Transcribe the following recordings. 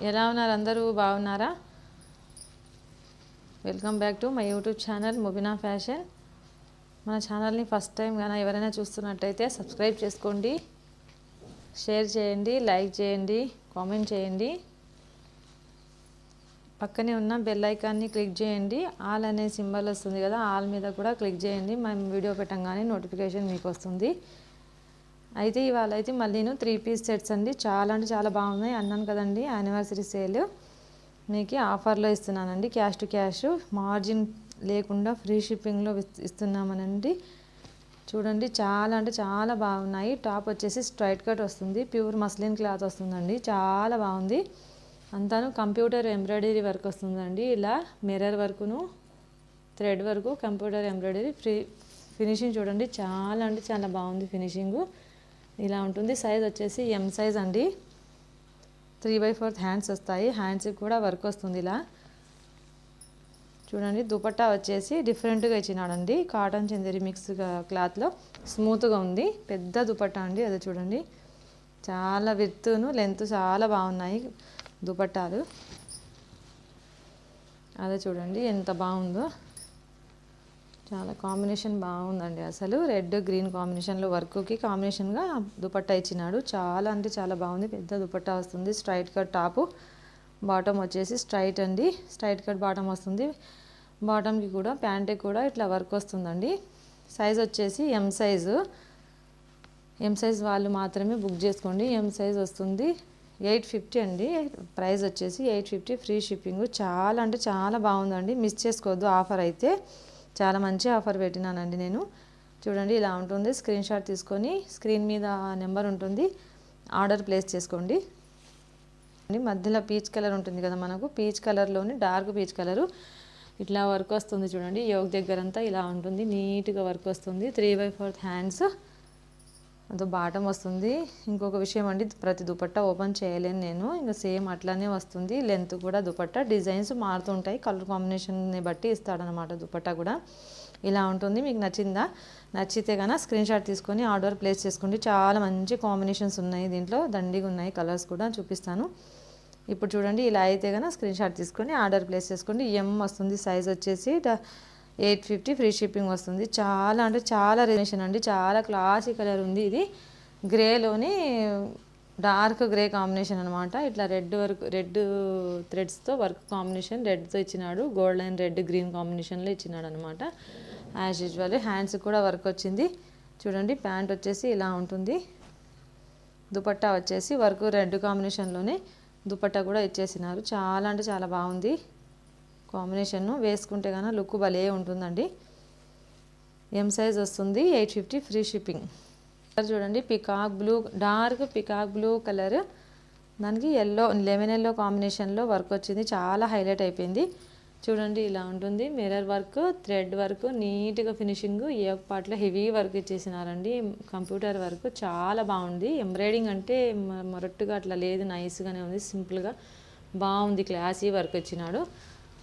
ఎలా ఉన్నారు అందరూ బాగున్నారా? Welcome back to my YouTube channel Mubina fashion. మన ఛానల్ని ఫస్ట్ టైం కానీ ఎవరైనా చూస్తున్నట్టయితే సబ్స్క్రైబ్ చేసుకోండి, షేర్ చేయండి, లైక్ చేయండి, కామెంట్ చేయండి. పక్కనే ఉన్న బెల్ ఐకాన్ని క్లిక్ చేయండి. ఆల్ అనే సింబల్ వస్తుంది కదా, ఆల్ మీద కూడా క్లిక్ చేయండి. మేము వీడియో పెట్టంగానే నోటిఫికేషన్ మీకు వస్తుంది. అయితే ఇవాళ అయితే మళ్ళీ 3 పీస్ సెట్స్ అండి. చాలా అంటే చాలా బాగున్నాయి. అన్నాను కదండి, యానివర్సరీ సేల్ మీకు ఆఫర్లో ఇస్తున్నానండి. క్యాష్ టు క్యాష్, మార్జిన్ లేకుండా ఫ్రీ షిప్పింగ్లో ఇస్తున్నామనండి. చూడండి, చాలా అంటే చాలా బాగున్నాయి. టాప్ వచ్చేసి స్ట్రైట్ కట్ వస్తుంది, ప్యూర్ మస్లిన్ క్లాత్ వస్తుందండి. చాలా బాగుంది. అంతాను కంప్యూటర్ ఎంబ్రాయిడరీ వర్క్ వస్తుందండి. ఇలా మిర్రర్ వర్కును thread work, computer embroidery finishing చూడండి, చాలా అంటే చాలా బాగుంది. ఫినిషింగు ఇలా ఉంటుంది. సైజ్ వచ్చేసి ఎం సైజ్ అండి. 3/4 హ్యాండ్స్ వస్తాయి. హ్యాండ్స్కి కూడా వర్క్ వస్తుంది. ఇలా చూడండి. దుపట్టా వచ్చేసి డిఫరెంట్గా ఇచ్చినాడండి. కాటన్ చందేరి మిక్స్ క్లాత్లో స్మూత్గా ఉంది. పెద్ద దుపట్టా అండి. అదే చూడండి, చాలా విడ్త్ను లెంత్ చాలా బాగున్నాయి దుపట్టాలు. అదే చూడండి ఎంత బాగుందో. చాలా కాంబినేషన్ బాగుందండి. అసలు రెడ్ గ్రీన్ కాంబినేషన్లో వర్క్కి కాంబినేషన్గా దుపట్టా ఇచ్చినాడు. చాలా అంటే చాలా బాగుంది. పెద్ద దుపట్టా వస్తుంది. స్ట్రైట్ కట్ టాపు, బాటమ్ వచ్చేసి స్ట్రైట్ అండి. స్ట్రైట్ కట్ బాటమ్ వస్తుంది. బాటమ్కి కూడా ప్యాంట్కి కూడా ఇట్లా వర్క్ వస్తుందండి. సైజ్ వచ్చేసి ఎం సైజు. ఎం సైజ్ వాళ్ళు మాత్రమే బుక్ చేసుకోండి. ఎం సైజ్ వస్తుంది. 850 అండి. ప్రైస్ వచ్చేసి 850, ఫ్రీ షిప్పింగ్. చాలా అంటే చాలా బాగుందండి. మిస్ చేసుకోవద్దు. ఆఫర్ అయితే చాలా మంచి ఆఫర్ పెట్టినానండి నేను. చూడండి, ఇలా ఉంటుంది. స్క్రీన్ షాట్ తీసుకొని స్క్రీన్ మీద నెంబర్ ఉంటుంది, ఆర్డర్ ప్లేస్ చేసుకోండి. మధ్యలో పీచ్ కలర్ ఉంటుంది కదా, మనకు పీచ్ కలర్లోని డార్క్ పీచ్ కలరు ఇట్లా వర్క్ వస్తుంది. చూడండి, యోగ్ దగ్గర అంతా ఇలా ఉంటుంది, నీట్గా వర్క్ వస్తుంది. 3/4 హ్యాండ్స్, అంత బాటం వస్తుంది. ఇంకొక విషయం అండి, ప్రతి దుపట్టా ఓపెన్ చేయలేను నేను, ఇంకా సేమ్ అట్లానే వస్తుంది. లెంత్ కూడా దుపట్టా డిజైన్స్ మారుతుంటాయి, కలర్ కాంబినేషన్ని బట్టి ఇస్తాడనమాట. దుపట్టా కూడా ఇలా ఉంటుంది. మీకు నచ్చిందా? నచ్చితే కనుక స్క్రీన్ షాట్ తీసుకొని ఆర్డర్ ప్లేస్ చేసుకోండి. చాలా మంచి కాంబినేషన్స్ ఉన్నాయి దీంట్లో, దండిగా ఉన్నాయి. కలర్స్ కూడా చూపిస్తాను ఇప్పుడు. చూడండి, ఇలా అయితే కనుక స్క్రీన్ షాట్ తీసుకొని ఆర్డర్ ప్లేస్ చేసుకోండి. ఎం వస్తుంది. సైజ్ వచ్చేసి 850, ఫ్రీ షిప్పింగ్ వస్తుంది. చాలా అంటే చాలా రిలేషన్ అండి. చాలా క్లాసీ కలర్ ఉంది. ఇది గ్రేలోని డార్క్ గ్రే కాంబినేషన్ అనమాట. ఇట్లా రెడ్ వర్క్, రెడ్ థ్రెడ్స్తో వర్క్ కాంబినేషన్ రెడ్తో ఇచ్చినాడు. గోల్డ్ అండ్ రెడ్ గ్రీన్ కాంబినేషన్లో ఇచ్చినాడు అనమాట. యాజ్ యూజువల్ హ్యాండ్స్కి కూడా వర్క్ వచ్చింది. చూడండి, ప్యాంట్ వచ్చేసి ఇలా ఉంటుంది. దుపట్టా వచ్చేసి వర్క్ రెడ్ కాంబినేషన్లోనే దుపట్టా కూడా ఇచ్చేసినారు. చాలా అంటే చాలా బాగుంది కాంబినేషన్. వేసుకుంటే కనుక లుక్ భలే ఉంటుందండి. ఎం సైజ్ వస్తుంది. 850, ఫ్రీ షిప్పింగ్. చూడండి, peacock blue, dark peacock blue colour, దానికి ఎల్లో, లెమన్ ఎల్లో కాంబినేషన్లో వర్క్ వచ్చింది. చాలా హైలైట్ అయిపోయింది. చూడండి, ఇలా ఉంటుంది. మిర్రర్ వర్క్, థ్రెడ్ వర్క్, నీట్గా ఫినిషింగ్. ఏ ఒక పార్ట్లో హెవీ వర్క్ ఇచ్చేసినారండి. కంప్యూటర్ వర్క్ చాలా బాగుంది. ఎంబ్రాయిడింగ్ అంటే మొరట్టుగా అట్లా లేదు, నైస్గానే ఉంది. సింపుల్గా బాగుంది. క్లాసీ వర్క్ ఇచ్చినాడు.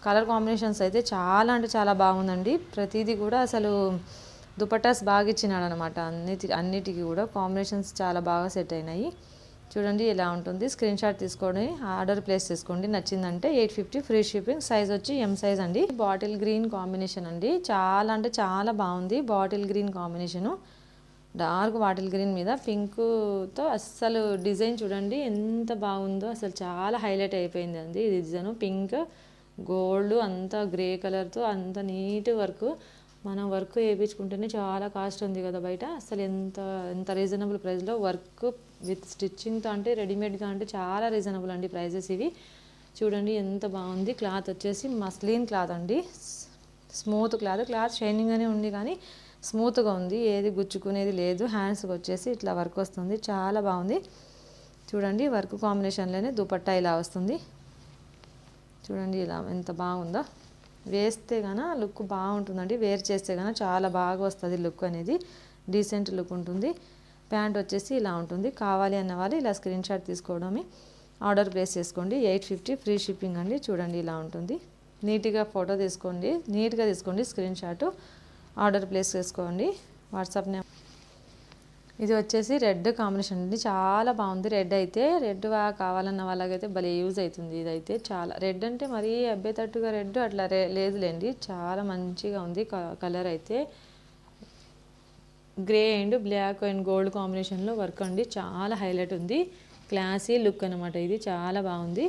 కలర్ కాంబినేషన్స్ అయితే చాలా అంటే చాలా బాగుందండి. ప్రతిదీ కూడా అసలు దుపట్టాస్ బాగా ఇచ్చినాడు అనమాట. అన్నిటికీ కూడా కాంబినేషన్స్ చాలా బాగా సెట్ అయినాయి. చూడండి, ఇలా ఉంటుంది. స్క్రీన్ షాట్ తీసుకొని ఆర్డర్ ప్లేస్ చేసుకోండి. నచ్చిందంటే 850, ఫ్రీ షిప్పింగ్. సైజ్ వచ్చి ఎం సైజ్ అండి. బాటిల్ గ్రీన్ కాంబినేషన్ అండి. చాలా అంటే చాలా బాగుంది. Bottle green combination, dark bottle green మీద పింక్తో అస్సలు డిజైన్ చూడండి ఎంత బాగుందో. అసలు చాలా హైలైట్ అయిపోయింది అండి ఈ డిజైన్. పింక్, గోల్డ్, అంతా గ్రే కలర్తో అంత నీట్ వర్క్. మనం వర్క్ వేయించుకుంటేనే చాలా కాస్ట్ ఉంది కదా బయట. అసలు ఎంత ఎంత రీజనబుల్ ప్రైస్లో వర్క్ విత్ స్టిచ్చింగ్తో, అంటే రెడీమేడ్గా అంటే చాలా రీజనబుల్ అండి ప్రైజెస్ ఇవి. చూడండి ఎంత బాగుంది. క్లాత్ వచ్చేసి మస్లిన్ క్లాత్ అండి. Smooth cloth. క్లాత్ షైనింగ్గానే ఉంది కానీ స్మూత్గా ఉంది, ఏది గుచ్చుకునేది లేదు. హ్యాండ్స్కి వచ్చేసి ఇట్లా వర్క్ వస్తుంది. చాలా బాగుంది. చూడండి, వర్క్ కాంబినేషన్లోనే దుపట్టా ఇలా వస్తుంది. చూడండి, ఇలా ఎంత బాగుందో. వేస్తే కనుక లుక్ బాగుంటుందండి. వేర్ చేస్తే కనుక చాలా బాగా వస్తుంది లుక్ అనేది, డీసెంట్ లుక్ ఉంటుంది. ప్యాంట్ వచ్చేసి ఇలా ఉంటుంది. కావాలి అన్న వాళ్ళు ఇలా స్క్రీన్ షాట్ తీసుకోవడమే, ఆర్డర్ ప్లేస్ చేసుకోండి. 850, ఫ్రీ షిప్పింగ్ అండి. చూడండి, ఇలా ఉంటుంది. నీట్గా ఫోటో తీసుకోండి, నీట్గా తీసుకోండి స్క్రీన్ షాట్, ఆర్డర్ ప్లేస్ చేసుకోండి. వాట్సాప్ ఇది వచ్చేసి రెడ్ కాంబినేషన్ అండి, చాలా బాగుంది. రెడ్ అయితే రెడ్ కావాలన్న వాళ్ళకైతే భలే యూజ్ అవుతుంది. ఇదైతే చాలా రెడ్ అంటే మరీ అబ్బేటట్టుగా రెడ్ అట్లా లేదులేండి, చాలా మంచిగా ఉంది కలర్ అయితే. Grey and black and gold కాంబినేషన్లో వర్క్ అండి, చాలా హైలైట్ ఉంది. క్లాసీ లుక్ అనమాట, ఇది చాలా బాగుంది.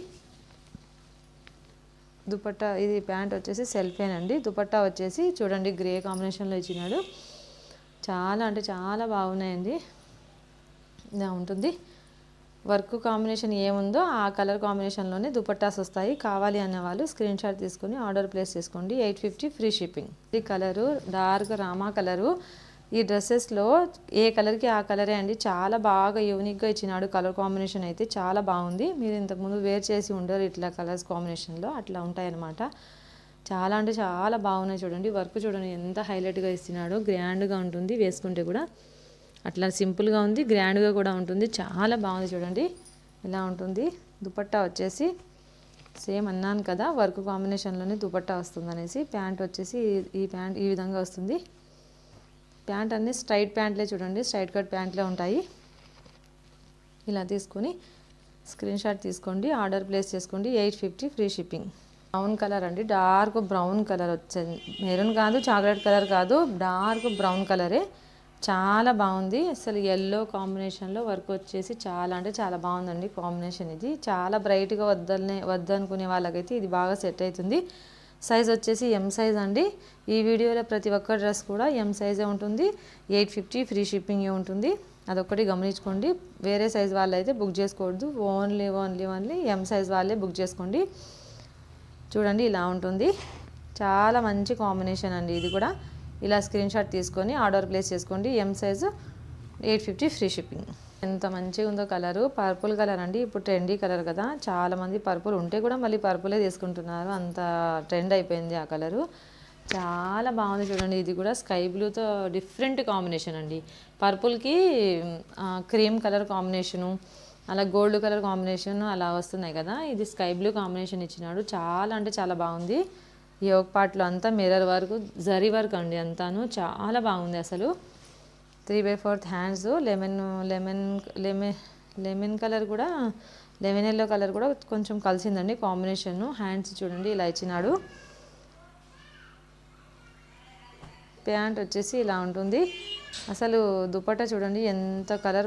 దుపట్టా ఇది ప్యాంట్ వచ్చేసి సెల్ఫేనండి. దుపట్టా వచ్చేసి చూడండి గ్రే కాంబినేషన్లో ఇచ్చినాడు. చాలా అంటే చాలా బాగున్నాయండి. ఇలా ఉంటుంది. వర్క్ కాంబినేషన్ ఏముందో ఆ కలర్ కాంబినేషన్లోనే దుపట్టాస్ వస్తాయి. కావాలి అనే వాళ్ళు స్క్రీన్ షాట్ తీసుకొని ఆర్డర్ ప్లేస్ చేసుకోండి. 850 ఫ్రీ షిప్పింగ్. ఈ కలరు డార్క్ రామా కలరు. ఈ డ్రెస్సెస్లో ఏ కలర్కి ఆ కలరే అండి, చాలా బాగా యూనిక్గా ఇచ్చినాడు. కలర్ కాంబినేషన్ అయితే చాలా బాగుంది. మీరు ఇంతకుముందు వేర్ చేసి ఉండరు ఇట్లా కలర్స్ కాంబినేషన్లో, అట్లా ఉంటాయన్నమాట. చాలా అంటే చాలా బాగున్నాయి. చూడండి వర్క్ చూడండి ఎంత హైలైట్గా ఇస్తున్నాడో, గ్రాండ్గా ఉంటుంది వేసుకుంటే కూడా. అట్లా సింపుల్గా ఉంది, గ్రాండ్గా కూడా ఉంటుంది. చాలా బాగుంది చూడండి ఇలా ఉంటుంది. దుపట్టా వచ్చేసి సేమ్ అన్నాను కదా వర్క్ కాంబినేషన్లోనే దుపట్టా వస్తుంది అనేసి. ప్యాంట్ వచ్చేసి ఈ ప్యాంట్ ఈ విధంగా వస్తుంది. ప్యాంట్ అన్నీ స్ట్రైట్ ప్యాంట్లే చూడండి, స్ట్రైట్ కట్ ప్యాంట్లే ఉంటాయి. ఇలా తీసుకొని స్క్రీన్ షాట్ తీసుకోండి, ఆర్డర్ ప్లేస్ చేసుకోండి. 850 ఫ్రీ షిప్పింగ్. బ్రౌన్ కలర్ అండి, డార్క్ బ్రౌన్ కలర్ వచ్చింది. మెరూన్ కాదు, చాక్లెట్ కలర్ కాదు, డార్క్ బ్రౌన్ కలరే. చాలా బాగుంది. అసలు ఎల్లో కాంబినేషన్లో వర్క్ వచ్చేసి చాలా అంటే చాలా బాగుందండి కాంబినేషన్. ఇది చాలా బ్రైట్గా వద్దనుకునే వాళ్ళకైతే ఇది బాగా సెట్ అవుతుంది. సైజ్ వచ్చేసి ఎం సైజ్ అండి. ఈ వీడియోలో ప్రతి ఒక్క డ్రెస్ కూడా ఎం సైజే ఉంటుంది. 850 ఫ్రీ షిప్పింగే ఉంటుంది. అదొక్కటి గమనించుకోండి. వేరే సైజ్ వాళ్ళు అయితే బుక్ చేసుకోవద్దు. ఓన్లీ ఎం సైజ్ వాళ్ళే బుక్ చేసుకోండి. చూడండి ఇలా ఉంటుంది. చాలా మంచి కాంబినేషన్ అండి ఇది కూడా. ఇలా స్క్రీన్ షాట్ తీసుకొని ఆర్డర్ ప్లేస్ చేసుకోండి. M size 850 free shipping. ఎంత మంచిగా ఉందో కలరు. పర్పుల్ కలర్ అండి, ఇప్పుడు ట్రెండీ కలర్ కదా. చాలామంది పర్పుల్ ఉంటే కూడా మళ్ళీ పర్పులే తీసుకుంటున్నారు, అంత ట్రెండ్ అయిపోయింది ఆ కలరు. చాలా బాగుంది చూడండి. ఇది కూడా స్కై బ్లూతో డిఫరెంట్ కాంబినేషన్ అండి. పర్పుల్కి క్రీమ్ కలర్ కాంబినేషను, అలా గోల్డ్ కలర్ కాంబినేషన్ అలా వస్తున్నాయి కదా. ఇది స్కై బ్లూ కాంబినేషన్ ఇచ్చినాడు. చాలా అంటే చాలా బాగుంది. ఈ ఒక పార్ట్లో అంతా మిర్రర్ వర్క్, జరీ వర్క్ అండి అంతాను. చాలా బాగుంది అసలు. 3/4 హ్యాండ్స్, లెమన్ కలర్ కూడా, లెమన్ ఎల్లో కలర్ కూడా కొంచెం కలిసిందండి కాంబినేషన్. హ్యాండ్స్ చూడండి ఇలా ఇచ్చినాడు. ప్యాంట్ వచ్చేసి ఇలా ఉంటుంది. అసలు దుపట్టా చూడండి ఎంత కలర్